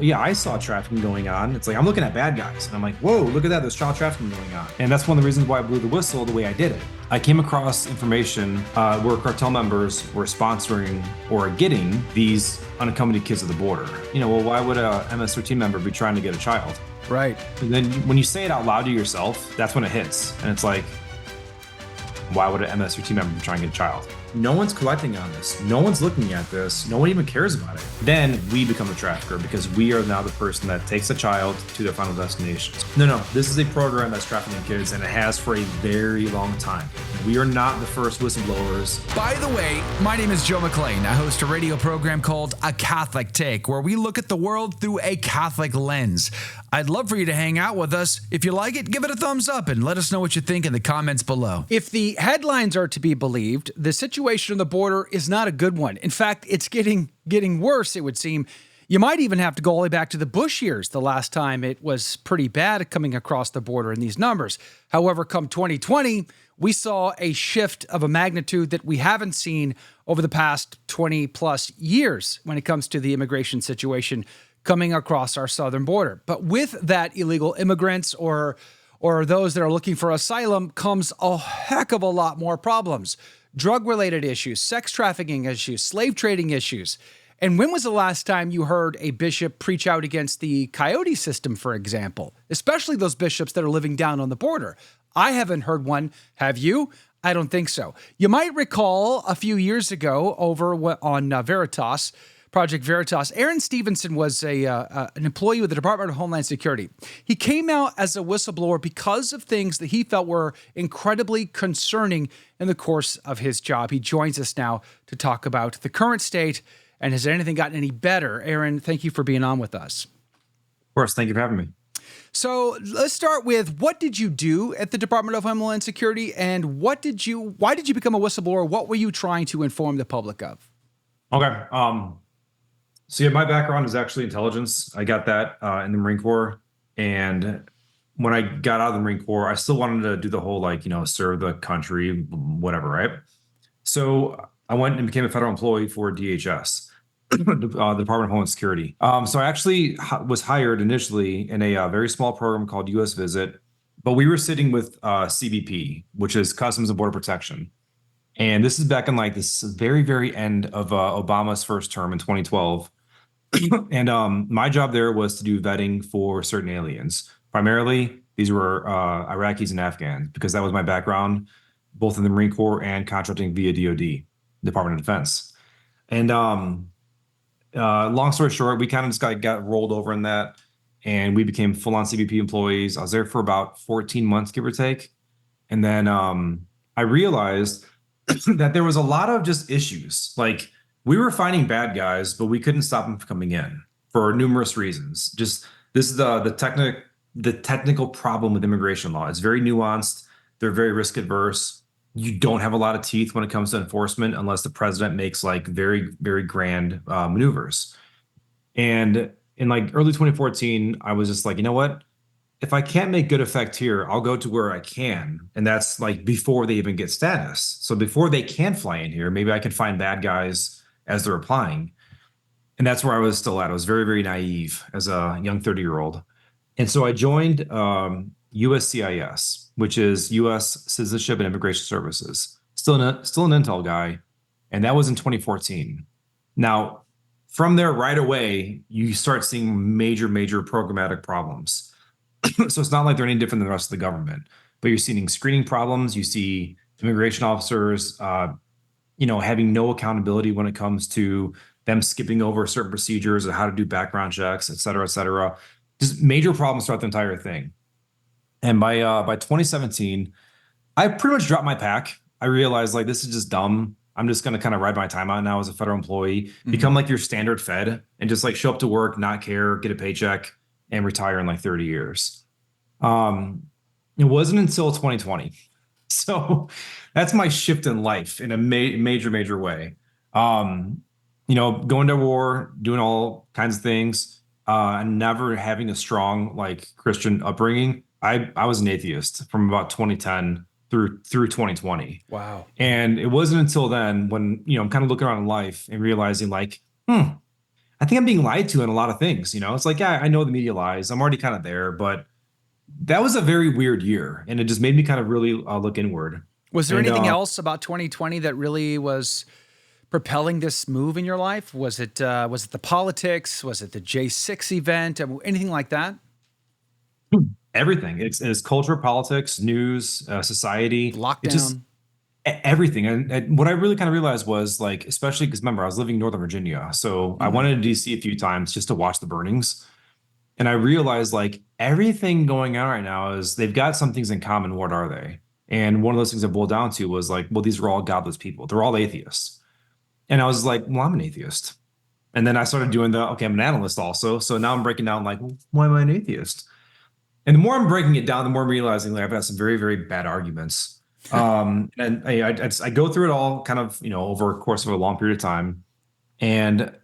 yeah, I saw trafficking going on. It's like, I'm looking at bad guys and I'm like, whoa, look at that. There's child trafficking going on. And that's one of the reasons why I blew the whistle the way I did it. I came across information where cartel members were sponsoring or getting these unaccompanied kids at the border. Well, why would a MS-13 member be trying to get a child? Right. And then when you say it out loud to yourself, that's when it hits. And it's like, why would an MS-13 member be trying to get a child? No one's collecting on this. No one's looking at this. No one even cares about it. Then we become the trafficker because we are now the person that takes a child to their final destination. No, this is a program that's trafficking kids, and it has for a very long time. We are not the first whistleblowers. By the way, my name is Joe McClane. I host a radio program called A Catholic Take, where we look at the world through a Catholic lens. I'd love for you to hang out with us. If you like it, give it a thumbs up and let us know what you think in the comments below. If the headlines are to be believed, the situation on the border is not a good one. In fact, it's getting worse, it would seem. You might even have to go all the way back to the Bush years, the last time it was pretty bad coming across the border in these numbers. However, come 2020, we saw a shift of a magnitude that we haven't seen over the past 20 plus years when it comes to the immigration situation coming across our southern border. But with that, illegal immigrants or those that are looking for asylum comes a heck of a lot more problems. Drug-related issues, sex trafficking issues, slave trading issues. And when was the last time you heard a bishop preach out against the coyote system, for example? Especially those bishops that are living down on the border. I haven't heard one. Have you? I don't think so. You might recall a few years ago over on Veritas, Project Veritas, Aaron Stevenson was an employee with the Department of Homeland Security. He came out as a whistleblower because of things that he felt were incredibly concerning in the course of his job. He joins us now to talk about the current state and has anything gotten any better. Aaron, thank you for being on with us. Of course, thank you for having me. So let's start with, what did you do at the Department of Homeland Security, and why did you become a whistleblower? What were you trying to inform the public of? Okay. So yeah, my background is actually intelligence. I got that in the Marine Corps. And when I got out of the Marine Corps, I still wanted to do the whole, serve the country, whatever, right? So I went and became a federal employee for DHS, the Department of Homeland Security. So I actually was hired initially in a very small program called US Visit, but we were sitting with CBP, which is Customs and Border Protection. And this is back in this very, very end of Obama's first term in 2012. And my job there was to do vetting for certain aliens. Primarily, these were Iraqis and Afghans, because that was my background, both in the Marine Corps and contracting via DoD, Department of Defense. And long story short, we kind of just got rolled over in that, and we became full-on CBP employees. I was there for about 14 months, give or take. And then I realized that there was a lot of just issues. We were finding bad guys, but we couldn't stop them from coming in for numerous reasons. Just this is the technical problem with immigration law. It's very nuanced. They're very risk adverse. You don't have a lot of teeth when it comes to enforcement unless the president makes very, very grand maneuvers. And in early 2014, I was just you know what? If I can't make good effect here, I'll go to where I can. And that's before they even get status. So before they can fly in here, maybe I can find bad guys as they're applying. And that's where I was still at. I was very, very naive as a young 30-year-old. And so I joined USCIS, which is U.S. Citizenship and Immigration Services. Still an intel guy. And that was in 2014. Now, from there right away, you start seeing major, major programmatic problems. So it's not like they're any different than the rest of the government, but you're seeing screening problems. You see immigration officers, having no accountability when it comes to them skipping over certain procedures and how to do background checks, et cetera, et cetera. Just major problems throughout the entire thing. And by 2017, I pretty much dropped my pack. I realized this is just dumb. I'm just going to kind of ride my time out now as a federal employee, become your standard Fed, and just show up to work, not care, get a paycheck, and retire in 30 years. It wasn't until 2020. So that's my shift in life in a major, major way. Going to war, doing all kinds of things, and never having a strong Christian upbringing. I was an atheist from about 2010 through 2020. Wow. And it wasn't until then when, I'm kind of looking around in life and realizing I think I'm being lied to in a lot of things. It's like, yeah, I know the media lies. I'm already kind of there, but that was a very weird year, and it just made me kind of really look inward. Was there And anything else about 2020 that really was propelling this move in your life? Was it the politics? Was it the J6 event? Anything like that? everything. It's culture, politics, news, society. It just Lockdown. everything. And what I really kind of realized was like, especially because remember, I was living in Northern Virginia, so I Mhm. went to DC a few times just to watch the burnings. And I realized like everything going on right now is they've got some things in common. What are they? And one of those things I boiled down to was like, well, these are all godless people. They're all atheists. And I was like, well, I'm an atheist. And then I started doing okay, I'm an analyst also. So now I'm breaking down like, well, why am I an atheist? And the more I'm breaking it down, the more I'm realizing like I've got some very, very bad arguments. And I go through it all kind of, over a course of a long period of time. And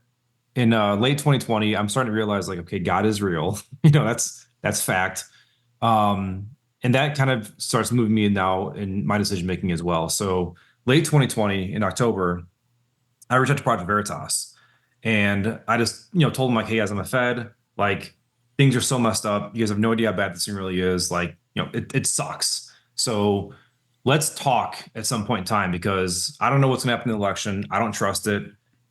in late 2020, I'm starting to realize like, okay, God is real. That's fact. Um, and that kind of starts moving me now in my decision making as well. So late 2020 in October, I reached out to Project Veritas, and I just told them like, hey guys, I'm a Fed. Like things are so messed up. You guys have no idea how bad this thing really is. Like it sucks. So let's talk at some point in time because I don't know what's going to happen in the election. I don't trust it.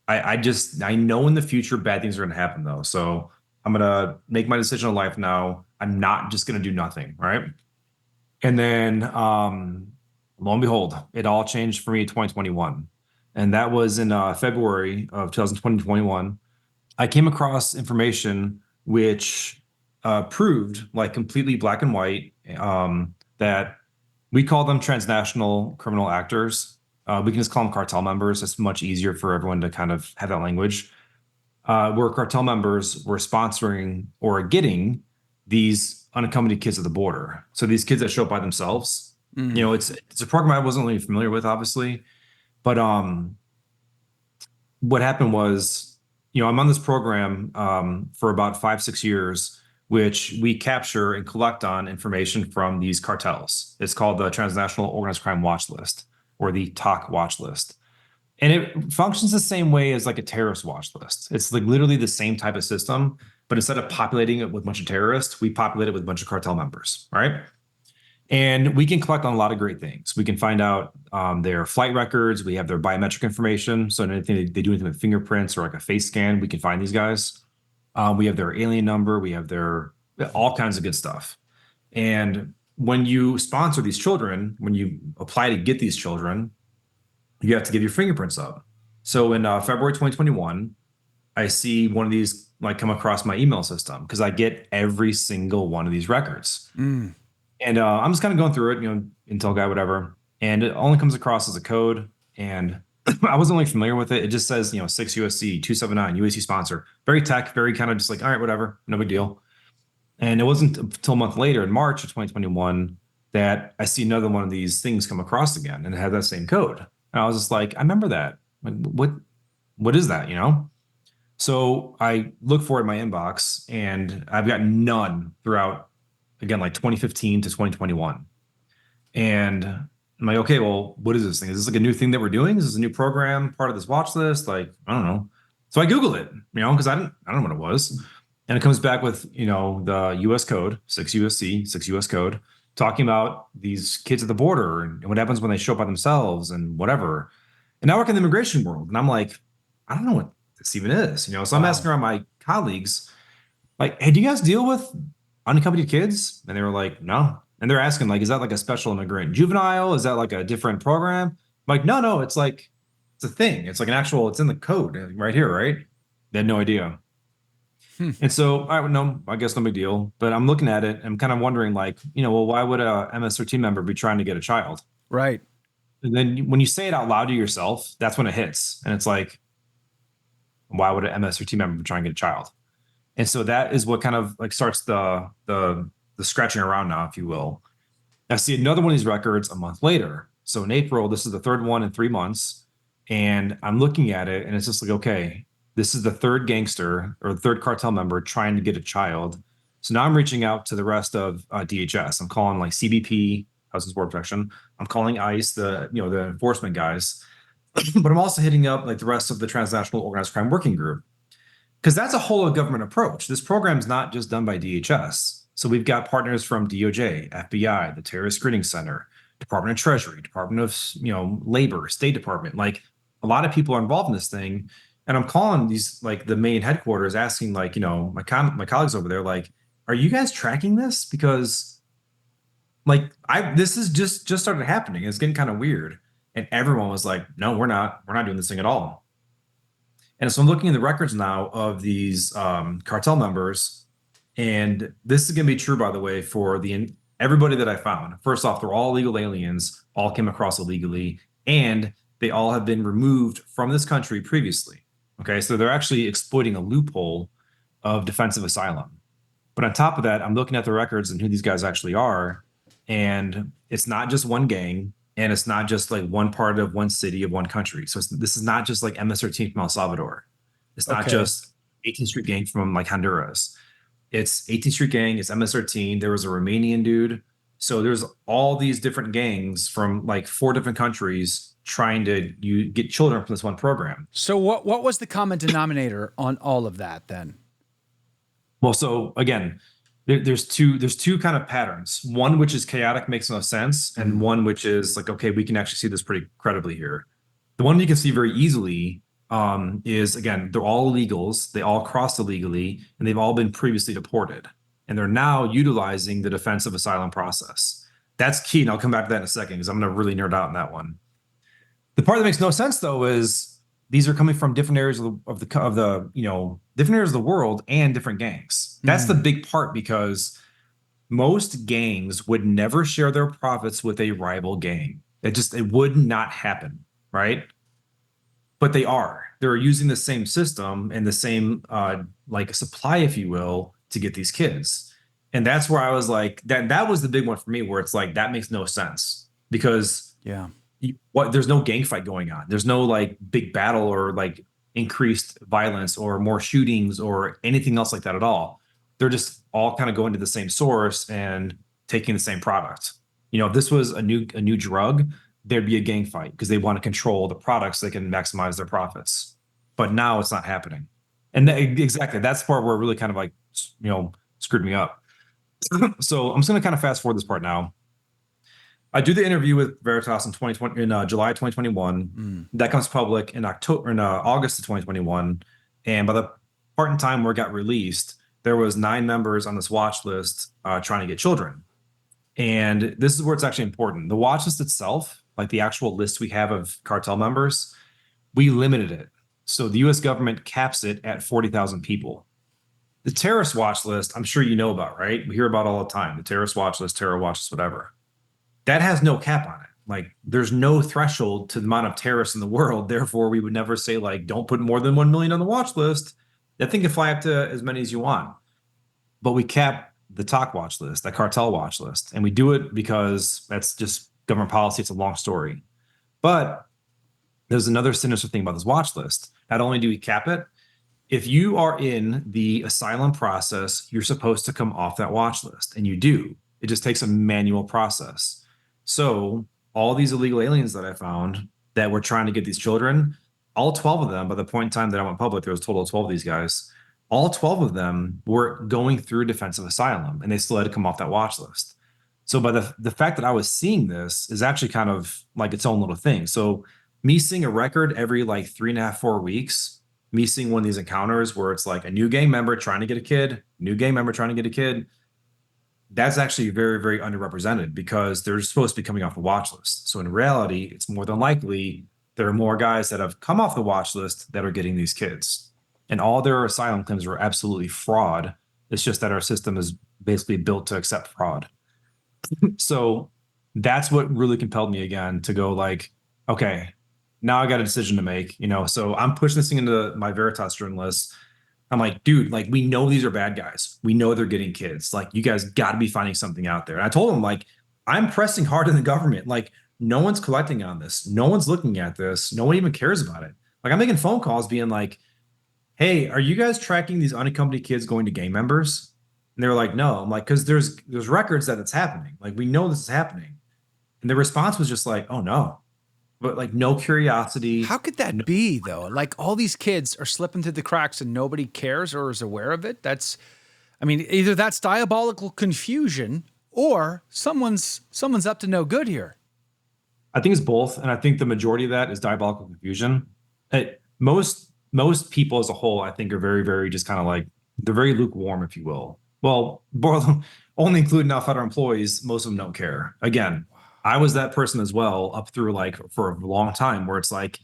I know in the future bad things are going to happen though. So I'm gonna make my decision in life now. I'm not just going to do nothing, right? And then lo and behold, it all changed for me in 2021. And that was in February of 2021. I came across information which proved, like completely black and white, that we call them transnational criminal actors. We can just call them cartel members. It's much easier for everyone to kind of have that language. Where cartel members were sponsoring or getting these unaccompanied kids at the border. So these kids that show up by themselves. Mm. It's a program I wasn't really familiar with, obviously, but what happened was, I'm on this program for about 5, 6 years, which we capture and collect on information from these cartels. It's called the Transnational Organized Crime Watch List, or the TOC watch list. And it functions the same way as like a terrorist watch list. It's like literally the same type of system, but instead of populating it with a bunch of terrorists, we populate it with a bunch of cartel members, right? And we can collect on a lot of great things. We can find out their flight records. We have their biometric information. So anything they do anything with fingerprints or like a face scan, we can find these guys. We have their alien number. We have their all kinds of good stuff. And when you sponsor these children, when you apply to get these children, you have to give your fingerprints up. So in February 2021, I see one of these like come across my email system because I get every single one of these records. Mm. And I'm just kind of going through it, Intel guy, whatever. And it only comes across as a code. And I wasn't really familiar with it. It just says, 6 USC 279 UAC sponsor. Very tech, very kind of just like, all right, whatever, no big deal. And it wasn't until a month later in March of 2021 that I see another one of these things come across again and it had that same code. And I was just like, I remember that. Like, what is that? So I look for it in my inbox and I've got none throughout, again, like 2015 to 2021. And I'm like, okay, well, what is this thing? Is this like a new thing that we're doing? Is this a new program, part of this watch list? Like, I don't know. So I Google it, because I don't know what it was. And it comes back with, the US code, 6 USC, 6 US code, talking about these kids at the border and what happens when they show up by themselves and whatever. And I work in the immigration world. And I'm like, I don't know what this even is. So I'm Wow. asking around my colleagues, like, hey, do you guys deal with unaccompanied kids? And they were like, no. And they're asking, like, is that like a special immigrant juvenile? Is that like a different program? I'm like, no, it's like, it's a thing. It's like an actual, it's in the code right here, right? They had no idea. Hmm. And so, I would know, I guess no big deal. But I'm looking at it, I'm kind of wondering, like, well, why would a MS13 member be trying to get a child? Right. And then when you say it out loud to yourself, that's when it hits. And it's like, why would an MS13 member be trying to get a child? And so that is what kind of like starts the scratching around now, if you will. I see another one of these records a month later. So in April, this is the third one in 3 months. And I'm looking at it and it's just like, okay, this is the third gangster or the third cartel member trying to get a child. So now I'm reaching out to the rest of DHS. I'm calling like CBP, House and Border Protection. I'm calling ICE, the enforcement guys. But I'm also hitting up like the rest of the Transnational Organized Crime Working Group. because that's a whole of government approach. This program is not just done by DHS. So we've got partners from DOJ, FBI, the Terrorist Screening Center, Department of Treasury, Department of Labor, State Department. Like a lot of people are involved in this thing, and I'm calling these like the main headquarters, asking like my colleagues over there, like, are you guys tracking this? Because like this is just started happening. It's getting kind of weird, and everyone was like, no, we're not doing this thing at all. And so I'm looking at the records now of these cartel members, and this is going to be true, by the way, for everybody that I found. First off, they're all illegal aliens, all came across illegally, and they all have been removed from this country previously. Okay, so they're actually exploiting a loophole of defensive asylum. But on top of that, I'm looking at the records and who these guys actually are, and it's not just one gang, and it's not just like one part of one city of one country. So this is not just like MS-13 from El Salvador. It's not just 18th Street Gang from like Honduras. It's 18th Street Gang. It's MS-13. There was a Romanian dude. So there's all these different gangs from like 4 different countries trying to get children from this one program. So what was the common denominator on all of that then? Well, so again, there's two kind of patterns. One which is chaotic, makes no sense, and one which is like, okay, we can actually see this pretty credibly here. The one you can see very easily is, again, they're all illegals. They all crossed illegally, and they've all been previously deported, and they're now utilizing the defensive asylum process. That's key, and I'll come back to that in a second because I'm going to really nerd out on that one. The part that makes no sense though is these are coming from different areas of the different areas of the world and different gangs. That's the big part, because most gangs would never share their profits with a rival gang. It would not happen, right? But they're using the same system and the same like supply, if you will, to get these kids. And that's where I was like, that was the big one for me, where it's like, that makes no sense, because there's no gang fight going on. There's no like big battle or like increased violence or more shootings or anything else like that at all. They're just all kind of going to the same source and taking the same product. If this was a new drug, there'd be a gang fight because they want to control the products so they can maximize their profits. But now it's not happening. And exactly, that's the part where it really kind of like, screwed me up. So I'm just going to kind of fast forward this part now. I do the interview with Veritas in July 2021. That comes public in August of 2021. And by the part in time where it got released, there was 9 members on this watch list trying to get children. And this is where it's actually important. The watch list itself, like the actual list we have of cartel members, we limited it. So the US government caps it at 40,000 people. The terrorist watch list, I'm sure you know about, right? We hear about all the time. The terrorist watch list, terror watch list, whatever. That has no cap on it. Like, there's no threshold to the amount of terrorists in the world. Therefore, we would never say, like, don't put more than 1 million on the watch list. That thing can fly up to as many as you want. But we cap the TOC watch list, that cartel watch list. And we do it because that's just government policy. It's a long story. But there's another sinister thing about this watch list. Not only do we cap it, if you are in the asylum process, you're supposed to come off that watch list. And you do. It just takes a manual process. So all these illegal aliens that I found that were trying to get these children, all 12 of them, by the point in time that I went public, there was a total of 12 of these guys. All 12 of them were going through defensive asylum, and they still had to come off that watch list. So by the fact that I was seeing this is actually kind of like its own little thing. So me seeing a record every like 3.5, 4 weeks, me seeing one of these encounters where it's like a new gang member trying to get a kid, new gang member trying to get a kid, that's actually very, very underrepresented because they're supposed to be coming off the watch list. So in reality, it's more than likely there are more guys that have come off the watch list that are getting these kids. And all their asylum claims were absolutely fraud. It's just that our system is basically built to accept fraud. So that's what really compelled me again to go like, okay, now I got a decision to make, so I'm pushing this thing into my Veritas journalists. I'm like, dude, like, we know these are bad guys. We know they're getting kids. Like, you guys got to be finding something out there. And I told them, like, I'm pressing hard in the government. Like, no one's collecting on this. No one's looking at this. No one even cares about it. Like, I'm making phone calls being like, hey, are you guys tracking these unaccompanied kids going to gang members? And they were like, no. I'm like, because there's records that it's happening. Like, we know this is happening. And the response was just like, oh, no. but like no curiosity. How could that No, be though? Like all these kids are slipping through the cracks and nobody cares or is aware of it. I mean, either that's diabolical confusion or someone's up to no good here. I think it's both, and I think the majority of that is diabolical confusion. Most people as a whole, I think, are very, very just kind of like they're very lukewarm, if you will. Well, only including now federal employees, most of them don't care. Again, I was that person as well, up through like for a long time, where it's like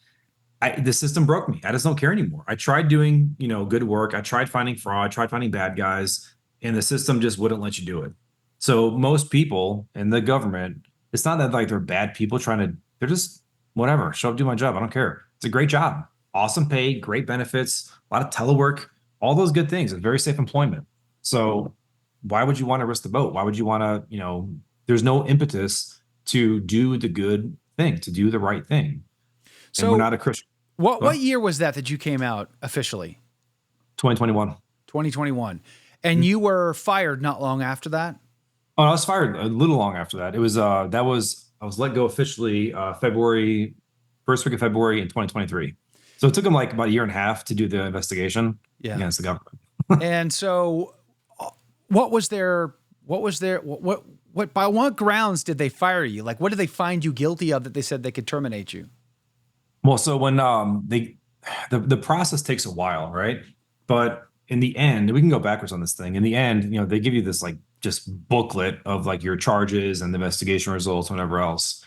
the system broke me. I just don't care anymore. I tried doing, good work. I tried finding fraud, tried finding bad guys, and the system just wouldn't let you do it. So most people in the government, it's not that like they're bad people they're just whatever, show up, do my job. I don't care. It's a great job, awesome pay, great benefits, a lot of telework, all those good things. It's very safe employment. So why would you want to risk the boat? Why would you want to, there's no impetus to do the good thing, to do the right thing. And we're So not a Christian. what year was that you came out officially? 2021. 2021. And you were fired not long after that? Oh, I was fired a little long after that. It was I was let go officially February, first week of February in 2023. So it took them like about a year and a half to do the investigation Yeah. against the government. And so what was their what by what grounds did they fire you? Like what did they find you guilty of that they said they could terminate you? Well, so when the process takes a while, right? But in the end, we can go backwards on this thing. In the end, they give you this like just booklet of like your charges and the investigation results, whatever else.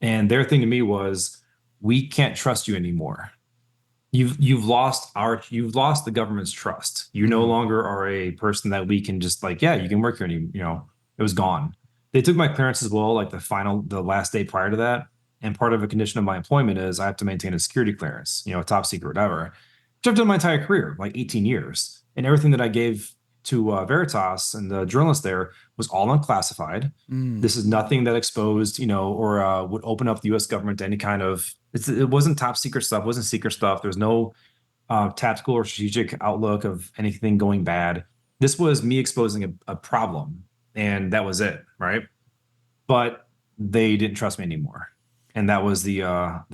And their thing to me was, we can't trust you anymore. You've lost the government's trust. You no longer are a person that we can just like, yeah, you can work here. And it was gone. They took my clearance as well, like the last day prior to that. And part of a condition of my employment is I have to maintain a security clearance, a top secret, whatever, which I've done my entire career, like 18 years. And everything that I gave to Veritas and the journalist there was all unclassified. This is nothing that exposed, or would open up the U.S. government to any kind of. It wasn't top secret stuff. It wasn't secret stuff. There's no tactical or strategic outlook of anything going bad. This was me exposing a problem, and that was it, right? But they didn't trust me anymore. And that was the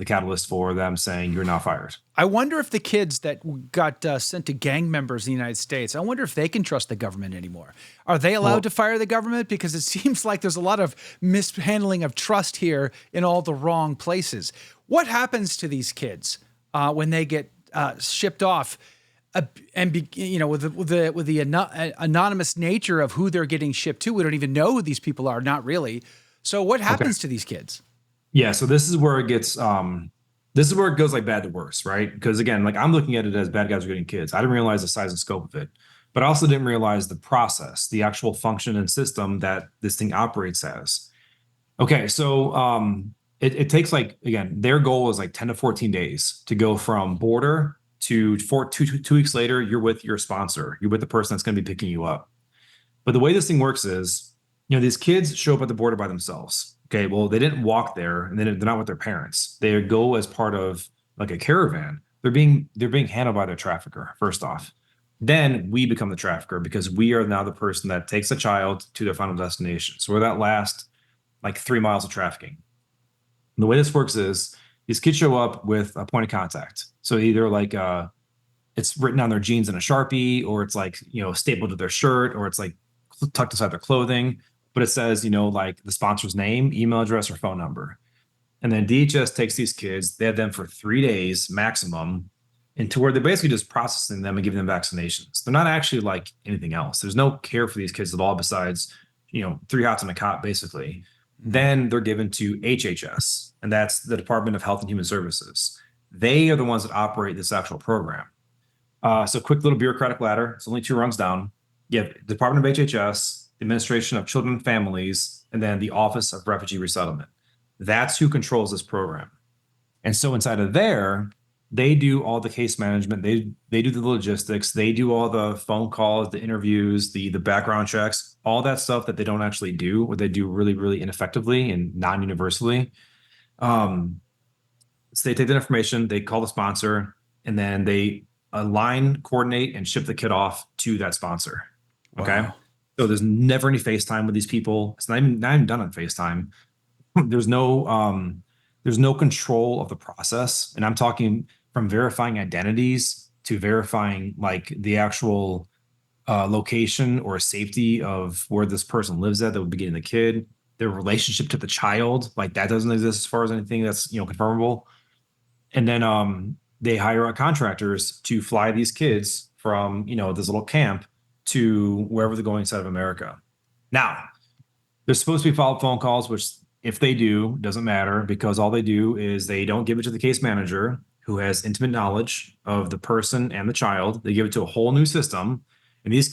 catalyst for them saying, you're now fired. I wonder if the kids that got sent to gang members in the United States, I wonder if they can trust the government anymore. Are they allowed to fire the government? Because it seems like there's a lot of mishandling of trust here in all the wrong places. What happens to these kids when they get shipped off? With the anonymous nature of who they're getting shipped to, we don't even know who these people are. Not really. So what happens to these kids? Yeah, so this is where it gets this is where it goes like bad to worse, right? Because again, like I'm looking at it as bad guys are getting kids. I didn't realize the size and scope of it, but I also didn't realize the process, the actual function and system that this thing operates as. Okay, so it takes like, again, their goal is like 10 to 14 days to go from border to 2 weeks later, you're with your sponsor, you're with the person that's going to be picking you up. But the way this thing works is, these kids show up at the border by themselves. Okay, well, they didn't walk there, and they're not with their parents. They go as part of like a caravan. They're being handled by their trafficker, first off. Then we become the trafficker because we are now the person that takes a child to their final destination. So we're that last like 3 miles of trafficking. And the way this works is these kids show up with a point of contact. So either like it's written on their jeans in a Sharpie, or it's like, stapled to their shirt, or it's like tucked inside their clothing. But it says, like the sponsor's name, email address, or phone number. And then DHS takes these kids, they have them for 3 days maximum, into where they're basically just processing them and giving them vaccinations. They're not actually like anything else. There's no care for these kids at all besides, 3 hots and a cot, basically. Then they're given to HHS, and that's the Department of Health and Human Services. They are the ones that operate this actual program. So quick little bureaucratic ladder. It's only 2 rungs down. You have Department of HHS, Administration of Children and Families, and then the Office of Refugee Resettlement. That's who controls this program. And so inside of there, they do all the case management. They do the logistics. They do all the phone calls, the interviews, the background checks, all that stuff that they don't actually do, or they do really, really ineffectively and non-universally. So they take that information, they call the sponsor, and then they align, coordinate, and ship the kid off to that sponsor. Okay. Wow. So there's never any FaceTime with these people. It's not even done on FaceTime. There's no There's no control of the process. And I'm talking from verifying identities to verifying like the actual location or safety of where this person lives at that would be getting the kid, their relationship to the child, like that doesn't exist as far as anything that's, confirmable. And then they hire out contractors to fly these kids from, this little camp to wherever they're going inside of America. Now, there's supposed to be follow-up phone calls, which if they do, doesn't matter because all they do is they don't give it to the case manager who has intimate knowledge of the person and the child. They give it to a whole new system. And these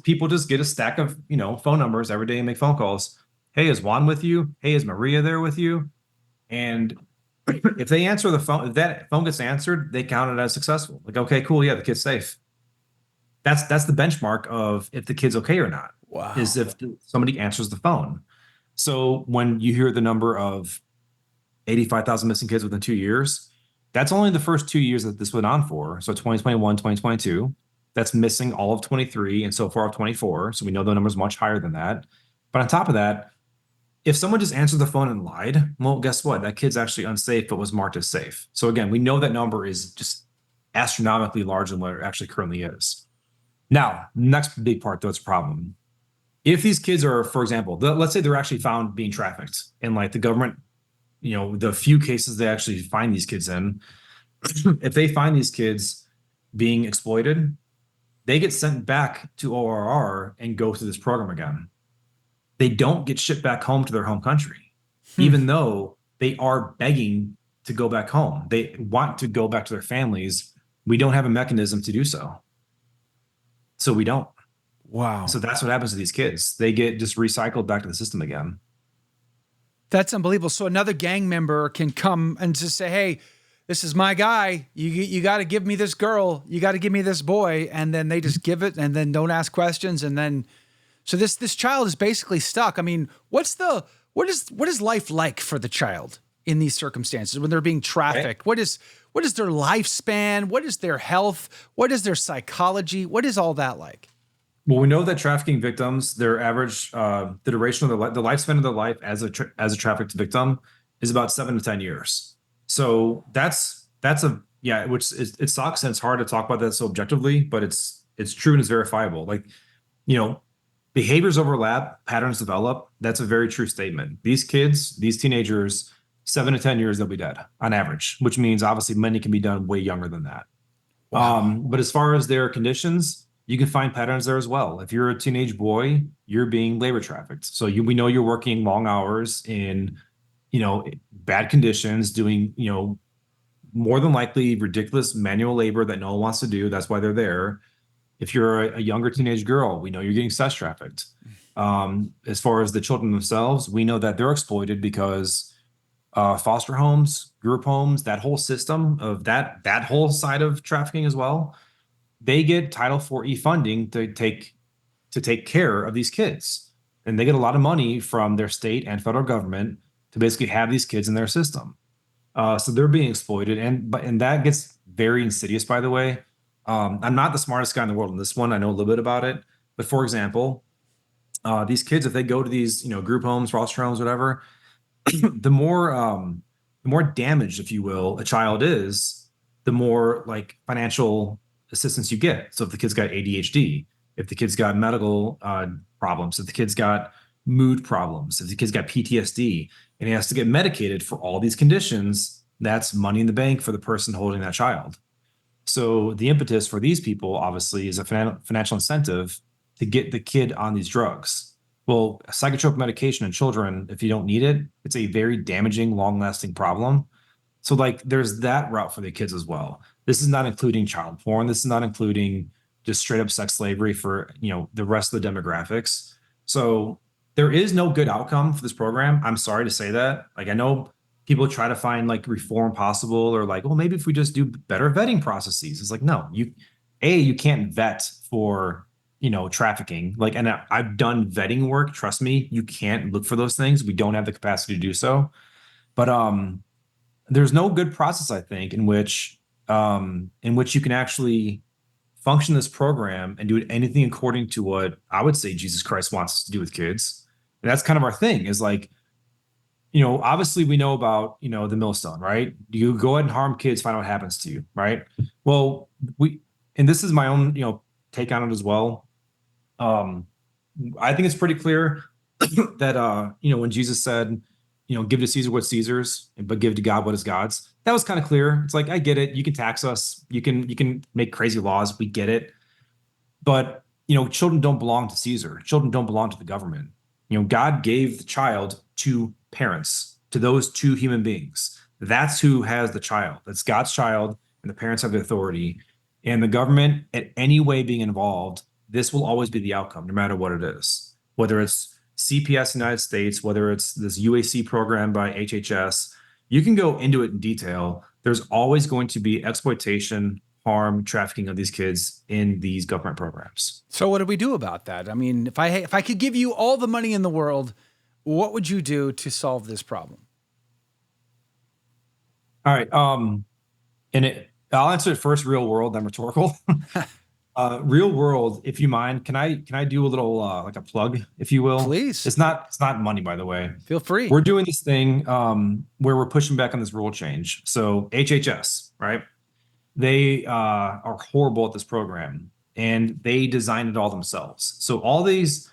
people just get a stack of, phone numbers every day and make phone calls. Hey, is Juan with you? Hey, is Maria there with you? And if they answer the phone, if that phone gets answered, they count it as successful. Like, okay, cool, yeah, the kid's safe. That's the benchmark of if the kid's okay or not. Wow. Is if somebody answers the phone. So when you hear the number of 85,000 missing kids within 2 years, that's only the first 2 years that this went on for. So 2021, 2022, that's missing all of 23 and so far of 24. So we know the number's much higher than that. But on top of that, if someone just answered the phone and lied, well, guess what? That kid's actually unsafe, but was marked as safe. So again, we know that number is just astronomically larger than what it actually currently is. Now, next big part, though, it's a problem. If these kids are, for example, let's say they're actually found being trafficked and like the government, the few cases they actually find these kids in, if they find these kids being exploited, they get sent back to ORR and go through this program again. They don't get shipped back home to their home country, even though they are begging to go back home. They want to go back to their families. We don't have a mechanism to do so. So we don't. Wow. So that's what happens to these kids. They get just recycled back to the system again. That's unbelievable. So another gang member can come and just say, hey, this is my guy. You got to give me this girl. You got to give me this boy. And then they just give it and then don't ask questions. And then, so this child is basically stuck. I mean, what is life like for the child in these circumstances when they're being trafficked? Okay. What is their lifespan? What is their health? What is their psychology? What is all that like? Well, we know that trafficking victims, their average, the duration of their life, the lifespan of their life as a trafficked victim is about 7 to 10 years. So that's which it sucks and it's hard to talk about that so objectively, but it's true and it's verifiable. Like, behaviors overlap, patterns develop. That's a very true statement. These kids, these teenagers, 7 to 10 years, they'll be dead on average, which means obviously many can be done way younger than that. Wow. But as far as their conditions, you can find patterns there as well. If you're a teenage boy, you're being labor trafficked. So we know you're working long hours in, bad conditions, doing, more than likely ridiculous manual labor that no one wants to do. That's why they're there. If you're a younger teenage girl, we know you're getting sex trafficked. As far as the children themselves, we know that they're exploited because foster homes, group homes, that whole system of that whole side of trafficking as well, they get Title IV funding to take care of these kids. And they get a lot of money from their state and federal government to basically have these kids in their system. So they're being exploited. And that gets very insidious, by the way. I'm not the smartest guy in the world on this one. I know a little bit about it. But for example, these kids, if they go to these, group homes, foster homes, whatever, the more damaged, if you will, a child is, the more like financial assistance you get. So if the kid's got ADHD, if the kid's got medical problems, if the kid's got mood problems, if the kid's got PTSD, and he has to get medicated for all these conditions, that's money in the bank for the person holding that child. So the impetus for these people, obviously, is a financial incentive to get the kid on these drugs. Well, psychotropic medication in children, if you don't need it, it's a very damaging, long-lasting problem. So like there's that route for the kids as well. This is not including child porn. This is not including just straight up sex slavery for, the rest of the demographics. So there is no good outcome for this program. I'm sorry to say that. Like, I know people try to find like reform possible or like, well, maybe if we just do better vetting processes. It's like, no, you can't vet for, trafficking. Like, and I've done vetting work. Trust me, you can't look for those things. We don't have the capacity to do so. But there's no good process, I think, in which you can actually function this program and do anything according to what I would say Jesus Christ wants us to do with kids. And that's kind of our thing, is like, obviously we know about, the millstone, right? You go ahead and harm kids, find out what happens to you, right? Well, and this is my own, take on it as well. Um, I think it's pretty clear that, when Jesus said, give to Caesar what's Caesar's, but give to God what is God's. That was kind of clear. It's like, I get it. You can tax us. You can make crazy laws. We get it. But, children don't belong to Caesar. Children don't belong to the government. God gave the child to parents, to those two human beings. That's who has the child. That's God's child, and the parents have the authority. And the government, at any way being involved, this will always be the outcome, no matter what it is. Whether it's CPS United States, whether it's this UAC program by HHS, you can go into it in detail. There's always going to be exploitation, harm, trafficking of these kids in these government programs. So what do we do about that? I mean, if I could give you all the money in the world, what would you do to solve this problem? All right. I'll answer it first, real world, then rhetorical. Real world, if you mind, can I do a little like a plug, if you will? Please. It's not money, by the way. Feel free. We're doing this thing where we're pushing back on this rule change. So HHS, right? They are horrible at this program, and they designed it all themselves. So all these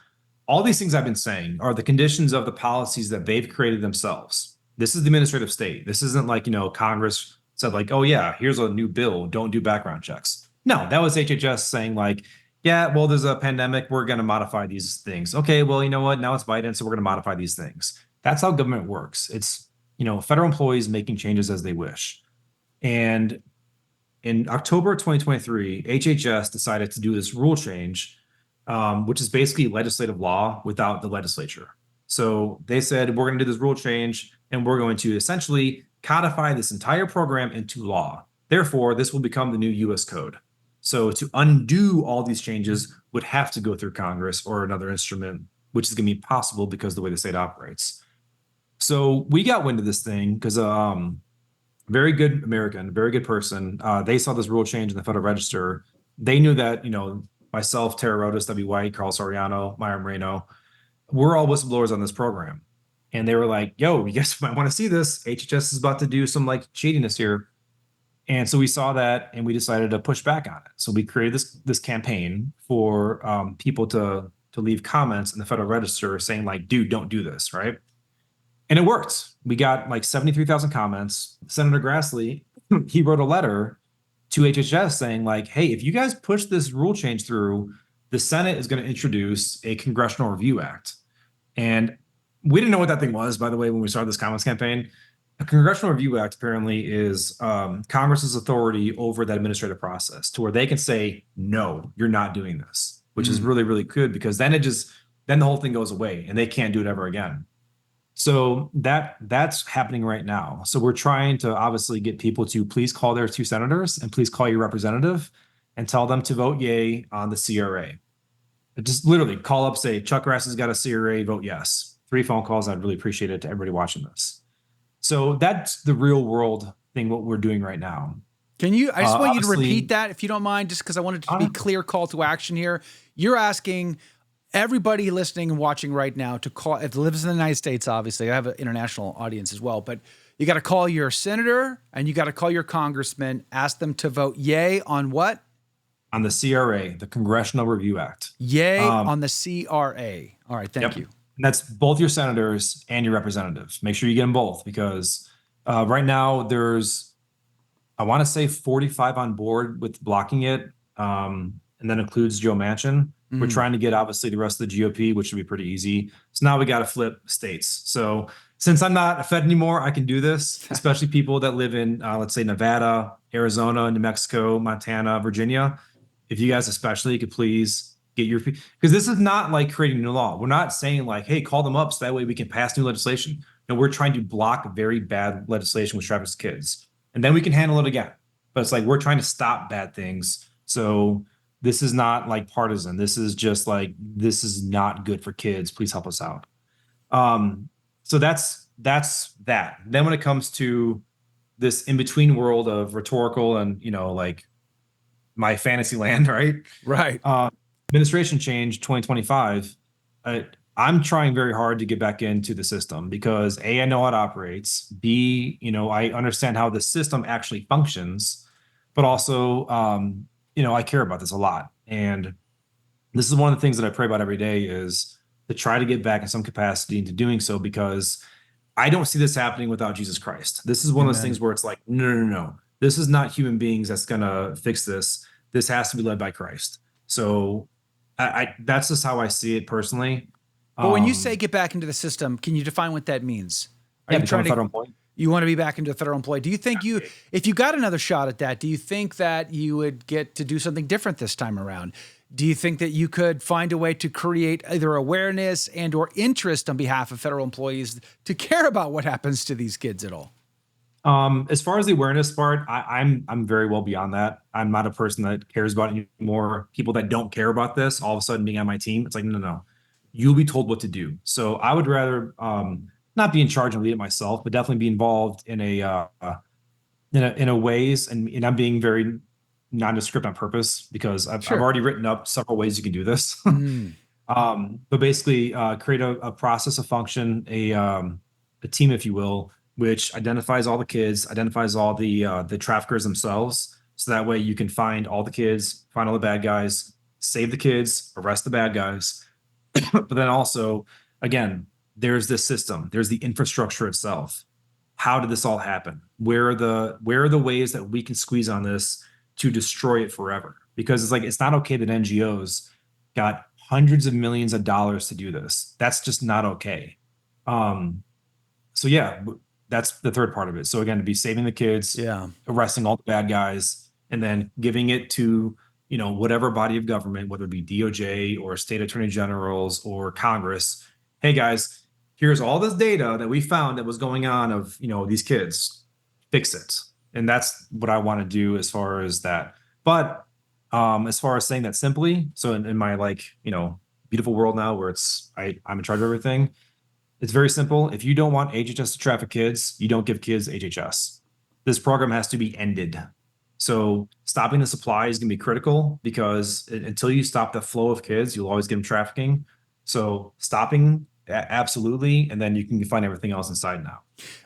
things I've been saying are the conditions of the policies that they've created themselves. This is the administrative state. This isn't like, Congress said like, oh yeah, here's a new bill, don't do background checks. No, that was HHS saying like, yeah, well, there's a pandemic, we're going to modify these things. Okay, well, you know what? Now it's Biden, so we're going to modify these things. That's how government works. It's, federal employees making changes as they wish. And in October 2023, HHS decided to do this rule change, which is basically legislative law without the legislature. So they said, we're going to do this rule change, and we're going to essentially codify this entire program into law. Therefore, this will become the new U.S. code. So to undo all these changes would have to go through Congress or another instrument, which is going to be possible because of the way the state operates. So we got wind of this thing because very good American, very good person. They saw this rule change in the Federal Register. They knew that, myself, Tara Rodas, W. White, Carl Soriano, Myra Moreno, we're all whistleblowers on this program. And they were like, yo, you guys might want to see this. HHS is about to do some like shadiness here. And so we saw that, and we decided to push back on it. So we created this campaign for people to leave comments in the Federal Register saying like, dude, don't do this, right? And it worked. We got like 73,000 comments. Senator Grassley, he wrote a letter to HHS saying like, hey, if you guys push this rule change through, the Senate is going to introduce a Congressional Review Act. And we didn't know what that thing was, by the way, when we started this comments campaign. A Congressional Review Act apparently is Congress's authority over that administrative process to where they can say, no, you're not doing this, which is really, really good, because then then the whole thing goes away and they can't do it ever again. So that's happening right now. So we're trying to obviously get people to please call their two senators and please call your representative and tell them to vote yay on the CRA. Just literally call up, say, Chuck Grass has got a CRA, vote yes. 3 phone calls. I'd really appreciate it to everybody watching this. So that's the real world thing, what we're doing right now. I just want you to repeat that, if you don't mind, just because I wanted to be clear call to action here. You're asking everybody listening and watching right now to call, if it lives in the United States, obviously, I have an international audience as well, but you got to call your senator and you got to call your congressman, ask them to vote yay on what? On the CRA, the Congressional Review Act. Yay on the CRA. All right, thank you. And that's both your senators and your representatives. Make sure you get them both, because right now there's, I want to say 45 on board with blocking it. And that includes Joe Manchin. We're trying to get obviously the rest of the GOP, which should be pretty easy. So now we got to flip states. So since I'm not a Fed anymore, I can do this, especially people that live in, let's say, Nevada, Arizona, New Mexico, Montana, Virginia. If you guys especially could please get your, because this is not like creating new law. We're not saying like, hey, call them up so that way we can pass new legislation. No, we're trying to block very bad legislation which traffics kids. And then we can handle it again. But it's like, we're trying to stop bad things. So this is not like partisan. This is just like, this is not good for kids. Please help us out. So that's that. Then when it comes to this in-between world of rhetorical and, like my fantasy land, right? Right. Administration change 2025. I'm trying very hard to get back into the system because A, I know how it operates. B, I understand how the system actually functions, but also, I care about this a lot. And this is one of the things that I pray about every day is to try to get back in some capacity into doing so because I don't see this happening without Jesus Christ. This is one of those things Amen. where it's like, no, no, no, no. This is not human beings that's gonna fix this. This has to be led by Christ. So I that's just how I see it personally. But when you say Um, get back into the system, can you define what that means? Are yeah, you become trying a to, federal employee. you want to be back into a federal employee? Do you think if you got another shot at that, do you think that you would get to do something different this time around? Do you think that you could find a way to create either awareness and or interest on behalf of federal employees to care about what happens to these kids at all? As far as the awareness part, I'm very well beyond that. I'm not a person that cares about it anymore. People that don't care about this, all of a sudden being on my team, it's like, no, no, no. You'll be told what to do. So I would rather not be in charge and lead it myself, but definitely be involved in a ways, and I'm being very nondescript on purpose because I've Sure. already written up several ways you can do this. Mm. But basically, create a process, a function, a team, if you will, which identifies all the kids, identifies all the traffickers themselves, so that way you can find all the kids, find all the bad guys, save the kids, arrest the bad guys. But then also, again, there's this system, there's the infrastructure itself. How did this all happen? Where are the ways that we can squeeze on this to destroy it forever? Because it's like it's not okay that NGOs got hundreds of millions of dollars to do this. That's just not okay. Um, so yeah, that's the third part of it. So again, to be saving the kids, Yeah. arresting all the bad guys, and then giving it to whatever body of government, whether it be DOJ or state attorney generals or Congress. Hey guys, here's all this data that we found that was going on of these kids. Fix it, and that's what I want to do as far as that. But as far as saying that simply, so in my beautiful world now where I'm in charge of everything, it's very simple. If you don't want HHS to traffic kids, you don't give kids HHS. This program has to be ended. So stopping the supply is going to be critical because until you stop the flow of kids, you'll always get them trafficking. So stopping absolutely, and then you can find everything else inside now.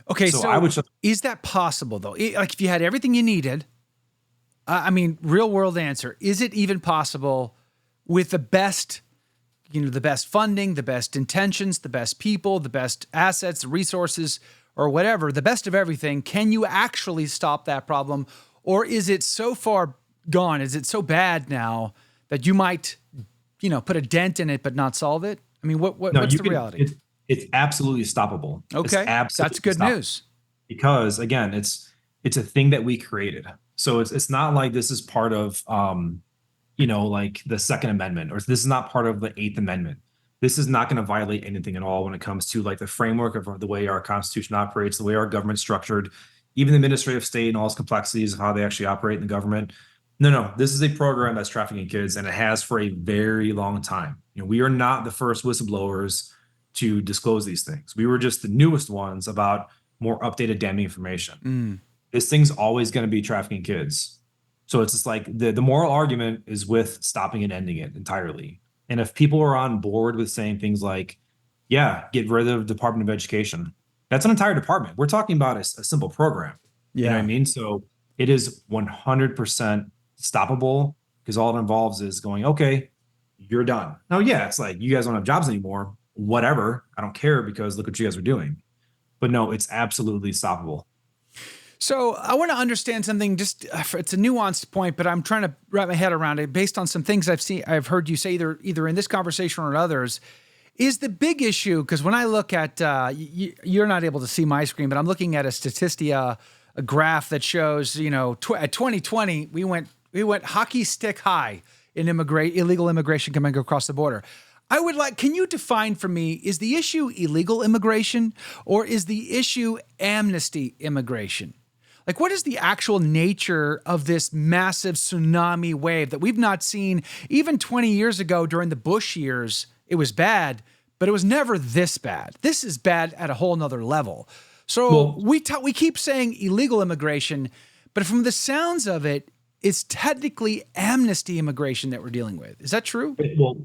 Okay, So so I would is that possible though? Like if you had everything you needed, I mean, real world answer, is it even possible with the best, the best funding, the best intentions, the best people, the best assets, resources, or whatever, the best of everything, can you actually stop that problem? Or is it so far gone? Is it so bad now that you might, put a dent in it but not solve it? I mean, no, what's you the can. reality? It's absolutely stoppable. It's Okay, absolutely that's good stoppable. news. Because again, it's a thing that we created. So it's not like this is part of like the Second Amendment, or this is not part of the Eighth Amendment. This is not going to violate anything at all when it comes to like the framework of the way our Constitution operates, the way our government's structured, even the administrative state and all its complexities of how they actually operate in the government. No, no, this is a program that's trafficking kids, and it has for a very long time. We are not the first whistleblowers to disclose these things. We were just the newest ones about more updated damning information. Mm. This thing's always going to be trafficking kids. So it's just like the moral argument is with stopping and ending it entirely. And if people are on board with saying things like, yeah, get rid of Department of Education, that's an entire department. We're talking about a simple program. You know what I Yeah. mean? So it is 100% stoppable because all it involves is going, okay, you're done. Now, yeah, it's like you guys don't have jobs anymore. Whatever. I don't care because look what you guys are doing. But no, it's absolutely stoppable. So I want to understand something. Just it's a nuanced point, but I'm trying to wrap my head around it based on some things I've heard you say either in this conversation or in others. Is the big issue because when I look at you're not able to see my screen, but I'm looking at a Statistia, a graph that shows at 2020 we went hockey stick high in illegal immigration coming across the border. Can you define for me, is the issue illegal immigration or is the issue amnesty immigration? Like, what is the actual nature of this massive tsunami wave that we've not seen even 20 years ago during the Bush years? It was bad, but it was never this bad. This is bad at a whole nother level. So we keep saying illegal immigration, but from the sounds of it, it's technically amnesty immigration that we're dealing with. Is that true? Well,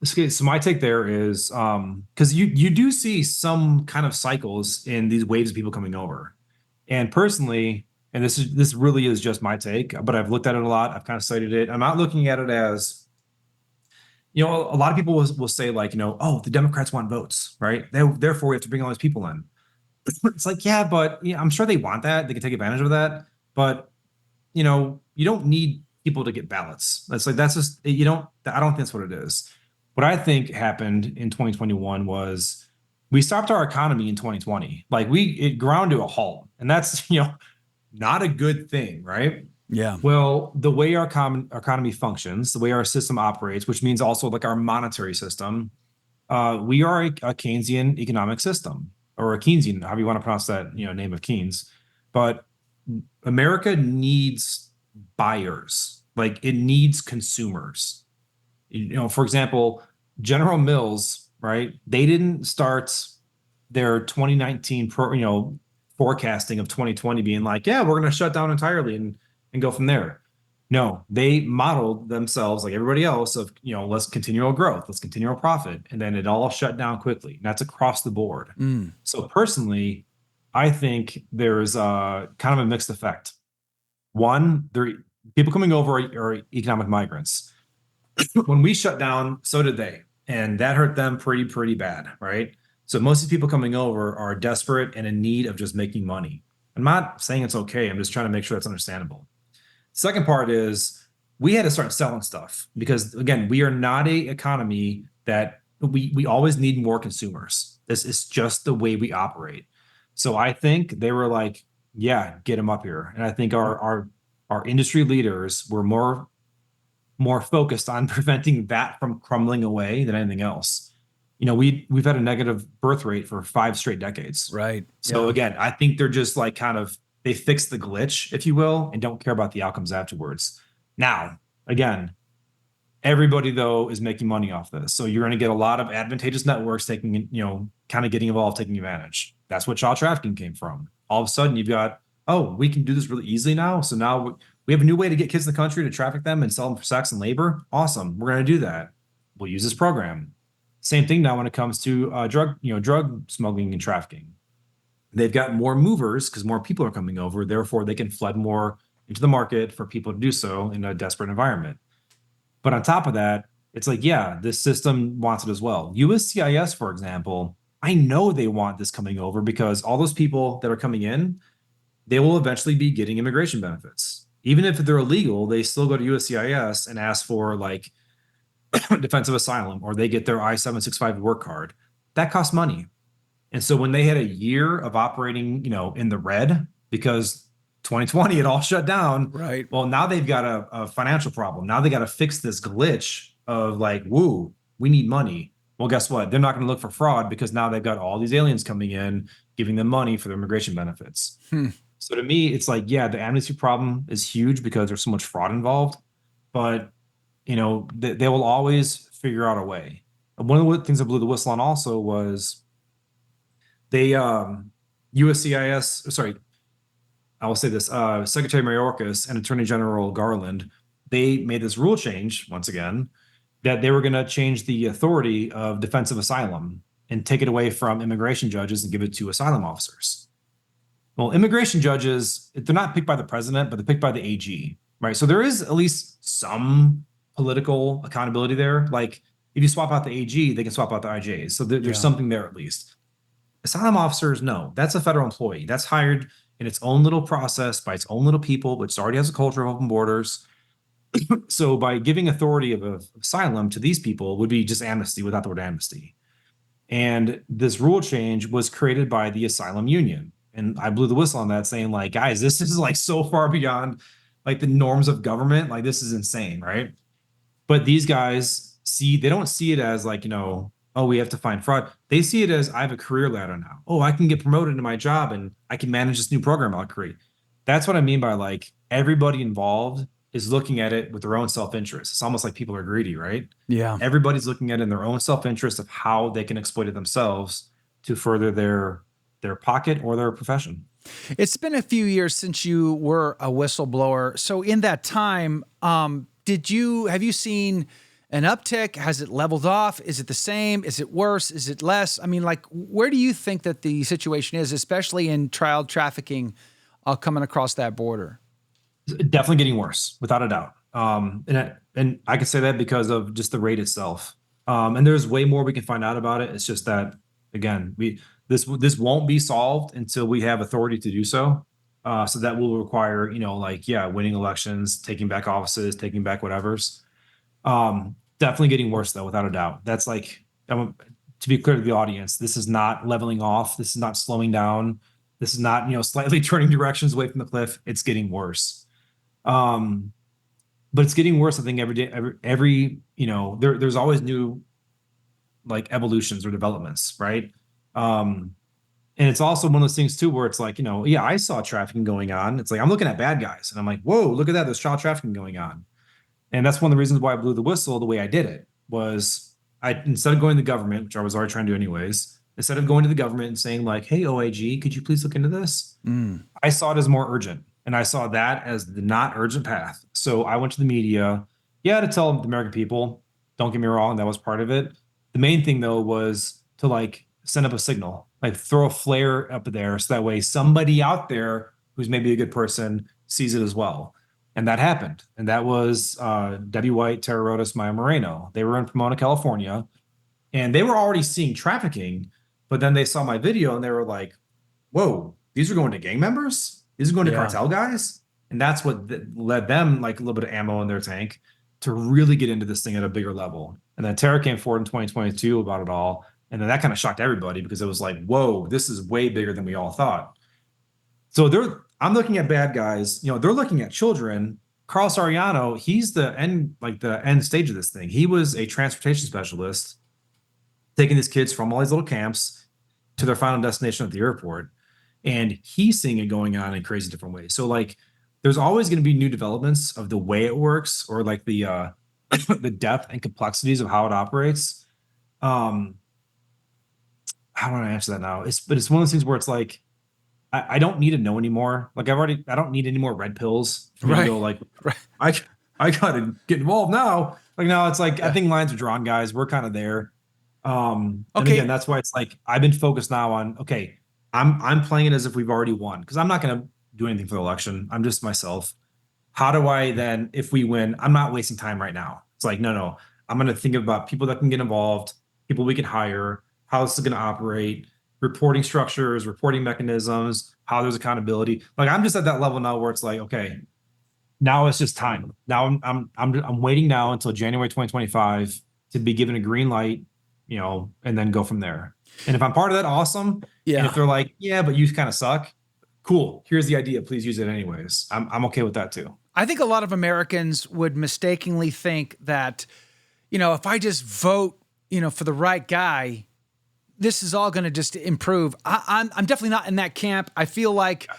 Okay, so my take there is because you do see some kind of cycles in these waves of people coming over. And personally, and this really is just my take, but I've looked at it a lot. I've kind of studied it. I'm not looking at it as, a lot of people will say like, oh, the Democrats want votes, right? Therefore, we have to bring all these people in. It's like, yeah, but yeah, I'm sure they want that. They can take advantage of that. But you don't need people to get ballots. That's just you don't. I don't think that's what it is. What I think happened in 2021 was we stopped our economy in 2020. Like it ground to a halt, and that's not a good thing, right? Yeah. Well, the way our economy functions, the way our system operates, which means also like our monetary system, we are a Keynesian economic system, or a Keynesian, however you want to pronounce that, name of Keynes. But America needs buyers, like it needs consumers. For example, General Mills, right? They didn't start their 2019 forecasting of 2020 being like, yeah, we're going to shut down entirely and go from there. No, they modeled themselves like everybody else of, let's continual growth, let's continual profit. And then it all shut down quickly. And that's across the board. Mm. So personally, I think there's kind of a mixed effect. One, people coming over are economic migrants. When we shut down, so did they. And that hurt them pretty bad, right? So most of the people coming over are desperate and in need of just making money. I'm not saying it's okay. I'm just trying to make sure that's understandable. Second part is we had to start selling stuff because again, we are not a economy that we always need more consumers. This is just the way we operate. So I think they were like, yeah, get them up here. And I think our industry leaders were more focused on preventing that from crumbling away than anything else. We've had a negative birth rate for 5 straight decades. Right. So Yeah. again, I think they're just like they fixed the glitch, if you will, and don't care about the outcomes afterwards. Now, again, everybody though is making money off this. So you're going to get a lot of advantageous networks taking, kind of getting involved, taking advantage. That's what child trafficking came from. All of a sudden you've got, oh, we can do this really easily now. So now we have a new way to get kids in the country to traffic them and sell them for sex and labor. Awesome. We're going to do that. We'll use this program. Same thing now when it comes to drug smuggling and trafficking. They've got more movers because more people are coming over. Therefore, they can flood more into the market for people to do so in a desperate environment. But on top of that, it's like, yeah, this system wants it as well. USCIS, for example, I know they want this coming over because all those people that are coming in, they will eventually be getting immigration benefits. Even if they're illegal, they still go to USCIS and ask for like defensive asylum, or they get their I-765 work card. That costs money. And so when they had a year of operating, in the red because 2020 it all shut down. Right. Well, now they've got a financial problem. Now they got to fix this glitch of like, woo, we need money. Well, guess what? They're not going to look for fraud because now they've got all these aliens coming in, giving them money for their immigration benefits. So to me, it's like, yeah, the amnesty problem is huge because there's so much fraud involved, but they will always figure out a way. And one of the things that blew the whistle on also was they USCIS, sorry, I will say this, Secretary Mayorkas and Attorney General Garland, they made this rule change once again that they were going to change the authority of defensive asylum and take it away from immigration judges and give it to asylum officers. Well, immigration judges, they're not picked by the president, but they're picked by the AG, right? So there is at least some political accountability there. Like if you swap out the AG, they can swap out the IJs. So there's something there at least. Asylum officers, no, that's a federal employee. That's hired in its own little process by its own little people, which already has a culture of open borders. So by giving authority of asylum to these people would be just amnesty without the word amnesty. And this rule change was created by the Asylum Union. And I blew the whistle on that saying like, guys, this is like so far beyond like the norms of government. Like this is insane, right? But these guys they don't see it as like, oh, we have to find fraud. They see it as I have a career ladder now. Oh, I can get promoted in my job and I can manage this new program I'll create. That's what I mean by like everybody involved is looking at it with their own self-interest. It's almost like people are greedy, right? Yeah. Everybody's looking at it in their own self-interest of how they can exploit it themselves to further their pocket or their profession. It's been a few years since you were a whistleblower. So in that time, have you seen an uptick? Has it leveled off? Is it the same? Is it worse? Is it less? I mean, like, where do you think that the situation is, especially in child trafficking coming across that border? Definitely getting worse, without a doubt. And I can say that because of just the rate itself. And there's way more we can find out about it. It's just that, again, this won't be solved until we have authority to do so. So that will require, like, yeah, winning elections, taking back offices, taking back whatever's. Definitely getting worse though, without a doubt. That's like, to be clear to the audience, this is not leveling off. This is not slowing down. This is not, slightly turning directions away from the cliff. It's getting worse. But it's getting worse, I think, every day, there's always new like evolutions or developments, right? And it's also one of those things too, where it's like, yeah, I saw trafficking going on. It's like, I'm looking at bad guys and I'm like, whoa, look at that. There's child trafficking going on. And that's one of the reasons why I blew the whistle the way I did it was instead of going to the government, which I was already trying to do anyways, instead of going to the government and saying like, hey, OIG, could you please look into this? I saw it as more urgent. And I saw that as the not urgent path. So I went to the media, to tell the American people, don't get me wrong, that was part of it. The main thing though was to like send up a signal, like throw a flare up there. So that way somebody out there who's maybe a good person sees it as well. And that happened. And that was Debbie White, Tara Rodas, Maya Moreno. They were in Pomona, California, and they were already seeing trafficking, but then they saw my video and they were like, whoa, these are going to gang members? These are going to cartel guys? And that's what led them like a little bit of ammo in their tank to really get into this thing at a bigger level. And then Tara came forward in 2022 about it all. And then that kind of shocked everybody because it was like, whoa, this is way bigger than we all thought. So I'm looking at bad guys, they're looking at children. Carl Sariano, he's the end stage of this thing. He was a transportation specialist taking these kids from all these little camps to their final destination at the airport. And he's seeing it going on in crazy different ways. So like, there's always going to be new developments of the way it works or like the the depth and complexities of how it operates. How do I answer that now? But it's one of those things where it's like, I don't need to know anymore. Like I don't need any more red pills. Right. Like, right. I gotta get involved now. Like now it's like, I think lines are drawn, guys. We're kind of there. And again, that's why it's like, I've been focused now on, okay, I'm playing it as if we've already won because I'm not going to do anything for the election. I'm just myself. How do I then, if we win, I'm not wasting time right now. It's like, no, I'm going to think about people that can get involved, people we can hire, how this is going to operate, reporting structures, reporting mechanisms, how there's accountability. Like I'm just at that level now where it's like, okay, now it's just time. Now I'm waiting now until January 2025 to be given a green light, and then go from there. And if I'm part of that, awesome. Yeah. And if they're like, yeah, but you kind of suck. Cool. Here's the idea. Please use it anyways. I'm okay with that too. I think a lot of Americans would mistakenly think that, if I just vote, for the right guy, this is all going to just improve. I'm definitely not in that camp. I feel like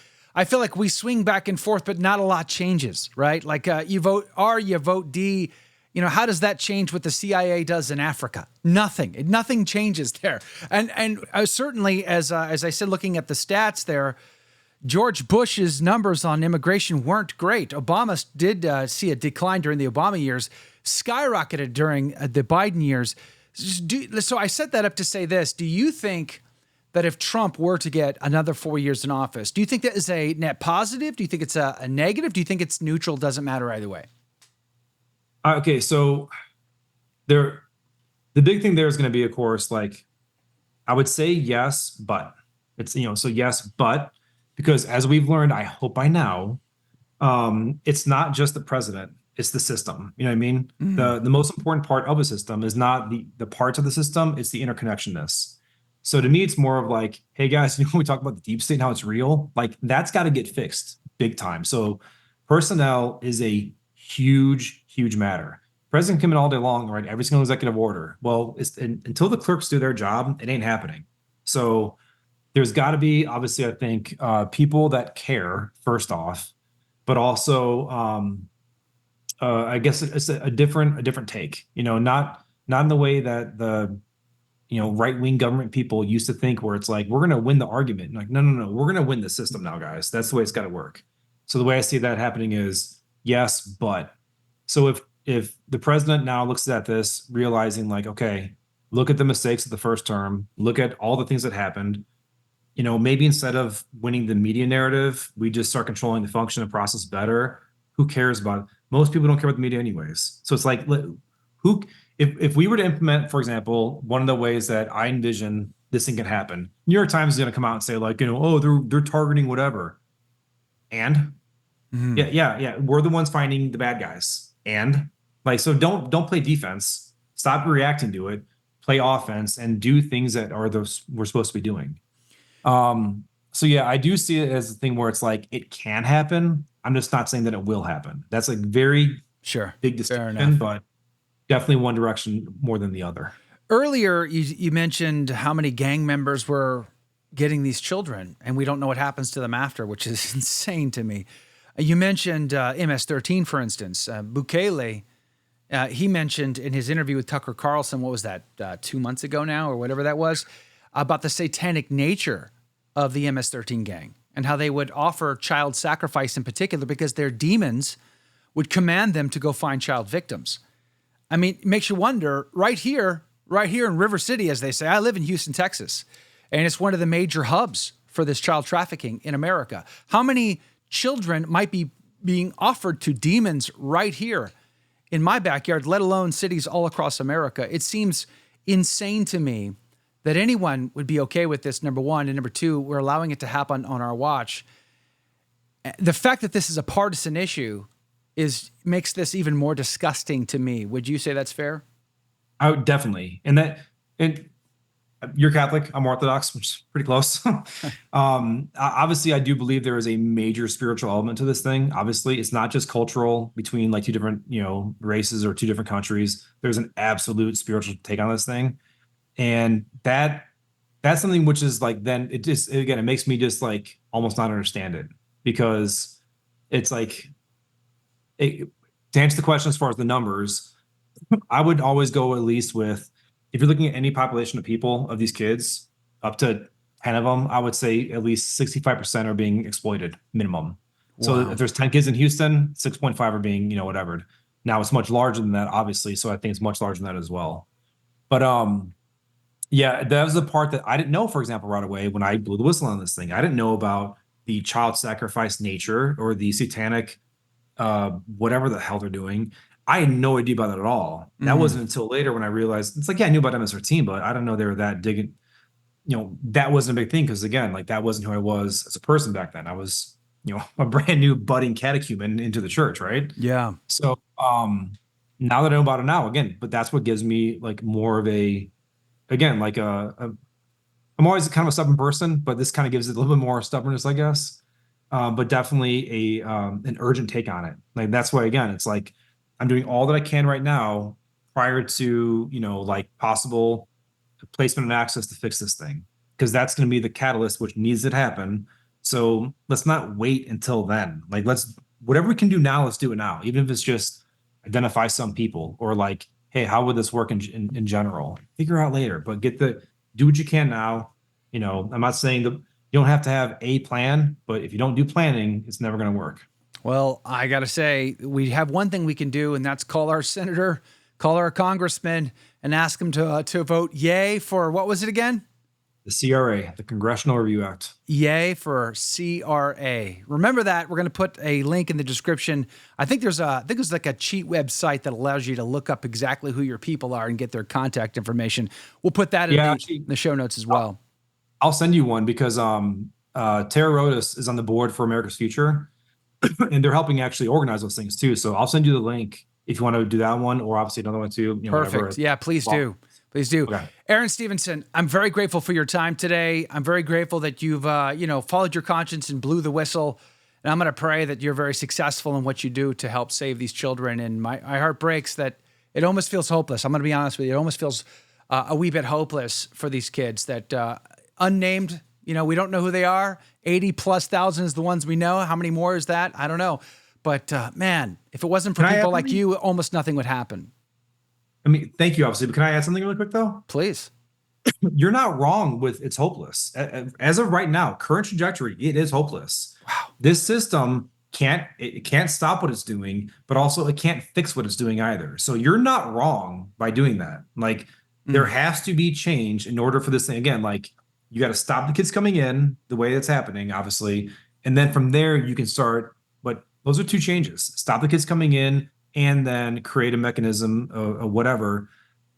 we swing back and forth, but not a lot changes, right? Like you vote R, you vote D. How does that change what the CIA does in Africa? Nothing changes there. And certainly, as I said, looking at the stats there, George Bush's numbers on immigration weren't great. Obama did see a decline during the Obama years, skyrocketed during the Biden years. So I set that up to say this. Do you think that if Trump were to get another 4 years in office, do you think that is a net positive? Do you think it's a negative? Do you think it's neutral? Doesn't matter either way? Okay, so the big thing there is going to be, of course, like I would say yes, but it's so yes, but because as we've learned, I hope by now, it's not just the president, it's the system. You know what I mean? The most important part of a system is not the parts of the system, it's the interconnectionness. So to me, it's more of like, hey guys, when we talk about the deep state and how it's real, like that's got to get fixed big time. So personnel is a huge matter. President come in all day long, right? Every single executive order. Well, until the clerks do their job, it ain't happening. So there's got to be, obviously, I think, people that care first off, but also, I guess it's a different take. Not in the way that the right-wing government people used to think, where it's like we're going to win the argument. Like, no, we're going to win the system now, guys. That's the way it's got to work. So the way I see that happening is yes, but so if the president now looks at this, realizing like, okay, look at the mistakes of the first term, look at all the things that happened, maybe instead of winning the media narrative, we just start controlling the function and process better. Who cares about it? Most people don't care about the media anyways. So it's like, who, if we were to implement, for example, one of the ways that I envision this thing can happen, New York Times is going to come out and say like, oh, they're targeting whatever. And yeah, we're the ones finding the bad guys. And like, so don't play defense. Stop reacting to it. Play offense and do things that are those we're supposed to be doing. So yeah, I do see it as a thing where it's like it can happen. I'm just not saying that it will happen. That's like very big distinction, but definitely one direction more than the other. Earlier, you mentioned how many gang members were getting these children, and we don't know what happens to them after, which is insane to me. You mentioned MS-13, for instance. Bukele, he mentioned in his interview with Tucker Carlson, what was that, 2 months ago now, or whatever that was, about the satanic nature of the MS-13 gang and how they would offer child sacrifice in particular because their demons would command them to go find child victims. I mean, it makes you wonder, right here in River City, as they say. I live in Houston, Texas, and it's one of the major hubs for this child trafficking in America. How many children might be being offered to demons right here in my backyard, let alone cities all across America? It seems insane to me that anyone would be okay with this, number one. And number two, we're allowing it to happen on our watch. The fact that this is a partisan issue makes this even more disgusting to me. Would you say that's fair? I would definitely. And you're Catholic, I'm Orthodox, which is pretty close. Obviously, I do believe there is a major spiritual element to this thing. Obviously, it's not just cultural between like two different, races or two different countries. There's an absolute spiritual take on this thing. And that's something which is like, then it just, again, it makes me just like almost not understand it, because it's like, to answer the question as far as the numbers, I would always go at least with, if you're looking at any population of people, of these kids, up to 10 of them, I would say at least 65% are being exploited minimum. Wow. So if there's 10 kids in Houston, 6.5 are being, whatever. Now it's much larger than that, obviously. So I think it's much larger than that as well. But yeah, that was the part that I didn't know, for example, right away when I blew the whistle on this thing. I didn't know about the child sacrifice nature or the satanic, whatever the hell they're doing. I had no idea about that at all. That wasn't until later when I realized, it's like, yeah, I knew about MS-13, but I don't know they were that digging, that wasn't a big thing. Cause again, like that wasn't who I was as a person back then. I was, a brand new budding catechumen into the church. Right. Yeah. So, now that I know about it now, again, but that's what gives me like more of again, like I'm always kind of a stubborn person, but this kind of gives it a little bit more stubbornness, I guess. But definitely an urgent take on it. Like, that's why, again, it's like, I'm doing all that I can right now prior to, like possible placement and access to fix this thing, because that's going to be the catalyst which needs to happen. So let's not wait until then. Like, whatever we can do now, let's do it now. Even if it's just identify some people, or like, hey, how would this work in general? Figure out later, but do what you can now. I'm not saying that you don't have to have a plan, but if you don't do planning, it's never going to work. Well, I got to say, we have one thing we can do, and that's call our senator, call our congressman, and ask them to vote yay for, what was it again? The CRA, the Congressional Review Act. Yay for CRA. Remember that. We're going to put a link in the description. I think there's like a cheat website that allows you to look up exactly who your people are and get their contact information. We'll put that in the show notes as well. I'll send you one, because Tara Rodas is on the board for America's Future, and they're helping actually organize those things too. So I'll send you the link if you want to do that one, or obviously another one too. Perfect. Whatever. Yeah, please do. Please do. Okay. Aaron Stevenson, I'm very grateful for your time today. I'm very grateful that you've, followed your conscience and blew the whistle. And I'm going to pray that you're very successful in what you do to help save these children. And my heart breaks that it almost feels hopeless. I'm going to be honest with you. It almost feels a wee bit hopeless for these kids that unnamed, we don't know who they are. 80,000+ is the ones we know. How many more is that? I don't know. But man, if it wasn't for people like you, almost nothing would happen. I mean, thank you, obviously, but can I add something really quick though? Please. You're not wrong with it's hopeless. As of right now, current trajectory, it is hopeless. Wow. This system it can't stop what it's doing, but also it can't fix what it's doing either. So you're not wrong by doing that. Like there has to be change in order for this thing. Again, like you got to stop the kids coming in the way it's happening, obviously. And then from there you can start, but those are two changes. Stop the kids coming in and then create a mechanism of whatever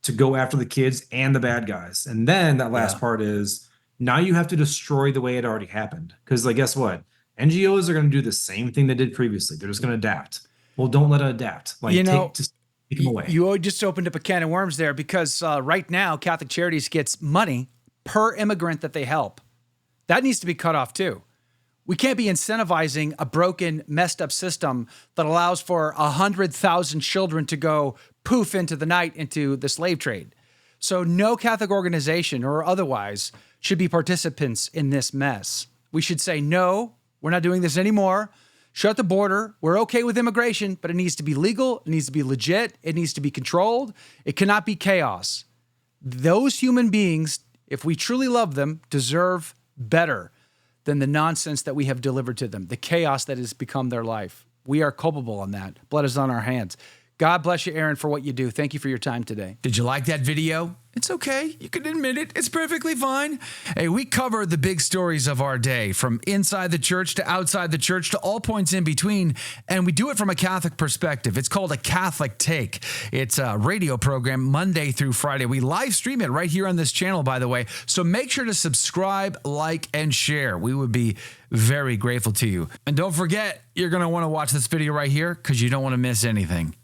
to go after the kids and the bad guys. And then that last part is now you have to destroy the way it already happened. Because like, guess what? NGOs are going to do the same thing they did previously. They're just going to adapt. Well, don't let it adapt. Like, just take them away. You just opened up a can of worms there because right now Catholic Charities gets money per immigrant that they help. That needs to be cut off too. We can't be incentivizing a broken, messed up system that allows for 100,000 children to go poof into the night into the slave trade. So no Catholic organization or otherwise should be participants in this mess. We should say, no, we're not doing this anymore. Shut the border. We're okay with immigration, but it needs to be legal. It needs to be legit. It needs to be controlled. It cannot be chaos. Those human beings, if we truly love them, deserve better than the nonsense that we have delivered to them, the chaos that has become their life. We are culpable on that. Blood is on our hands. God bless you, Aaron, for what you do. Thank you for your time today. Did you like that video? It's okay. You can admit it. It's perfectly fine. Hey, we cover the big stories of our day, from inside the church to outside the church to all points in between, and we do it from a Catholic perspective. It's called A Catholic Take. It's a radio program Monday through Friday. We live stream it right here on this channel, by the way, so make sure to subscribe, like, and share. We would be very grateful to you. And don't forget, you're going to want to watch this video right here because you don't want to miss anything.